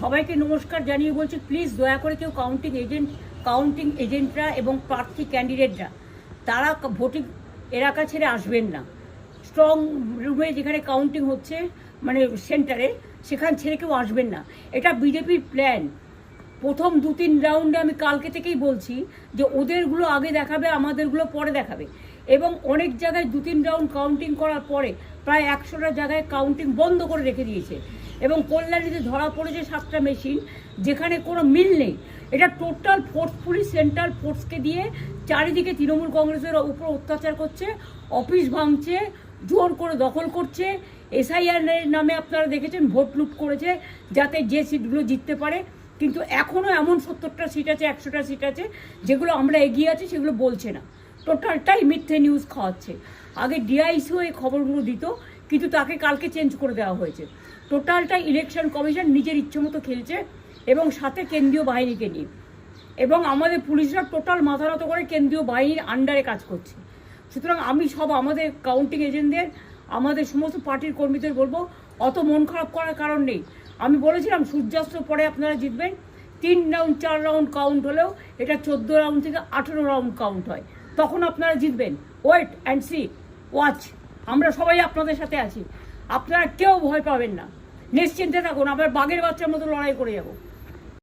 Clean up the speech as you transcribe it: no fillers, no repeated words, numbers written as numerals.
সবাইকে নমস্কার জানিয়ে বলছি, প্লিজ দয়া করে কেউ কাউন্টিং এজেন্টরা এবং প্রার্থী ক্যান্ডিডেটরা তারা ভোটিং এলাকা ছেড়ে আসবেন না। স্ট্রং রুমে যেখানে কাউন্টিং হচ্ছে, মানে সেন্টারে, সেখান ছেড়ে কেউ আসবেন না। এটা বিজেপির প্ল্যান। প্রথম 2-3 রাউন্ডে আমি কালকে থেকেই বলছি যে ওদেরগুলো আগে দেখাবে, আমাদেরগুলো পরে দেখাবে। এবং অনেক জায়গায় 2-3 রাউন্ড কাউন্টিং করার পরে প্রায় 100টা জায়গায় কাউন্টিং বন্ধ করে রেখে দিয়েছে। এবং কল্যাণীতে ধরা পড়েছে 7টা মেশিন, যেখানে কোনো মিল নেই। এটা টোটাল ফোর্সফুলি সেন্ট্রাল ফোর্সকে দিয়ে চারিদিকে তৃণমূল কংগ্রেসের উপর অত্যাচার করছে, অফিস ভাঙছে, জোর করে দখল করছে। এসআইআর নামে আপনারা দেখেছেন ভোট লুট করেছে যাতে যে সিটগুলো জিততে পারে। কিন্তু এখনও এমন 70টা সিট আছে, 100টা সিট আছে যেগুলো আমরা এগিয়ে আছি, সেগুলো বলছে না। টোটালটাই মিথ্যে নিউজ খাওয়াচ্ছে। আগে ডিআইসিও এই খবরগুলো দিত, কিন্তু তাকে কালকে চেঞ্জ করে দেওয়া হয়েছে। টোটালটাই ইলেকশন কমিশন নিজের ইচ্ছে মতো খেলছে, এবং সাথে কেন্দ্রীয় বাহিনীকে নিয়ে। এবং আমাদের পুলিশরা টোটাল মাথা নত করে কেন্দ্রীয় বাহিনীর আন্ডারে কাজ করছে। সুতরাং আমি আমাদের কাউন্টিং এজেন্টদের, আমাদের সমস্ত পার্টির কর্মীদের বলবো, অত মন খারাপ করার কারণ নেই। আমি বলেছিলাম সূর্যাস্তের পরে আপনারা জিতবেন। 3 রাউন্ড 4 রাউন্ড কাউন্ট হলেও এটা 14 রাউন্ড থেকে 18 রাউন্ড কাউন্ট হয়, তখন আপনারা জিতবেন। Wait and see, watch. আমরা সবাই আপনাদের সাথে আছি, আপনারা কেউ ভয় পাবেন না, নিশ্চিন্তে থাকুন। আমরা বাঘের বাচ্চার মতো লড়াই করে যাবো।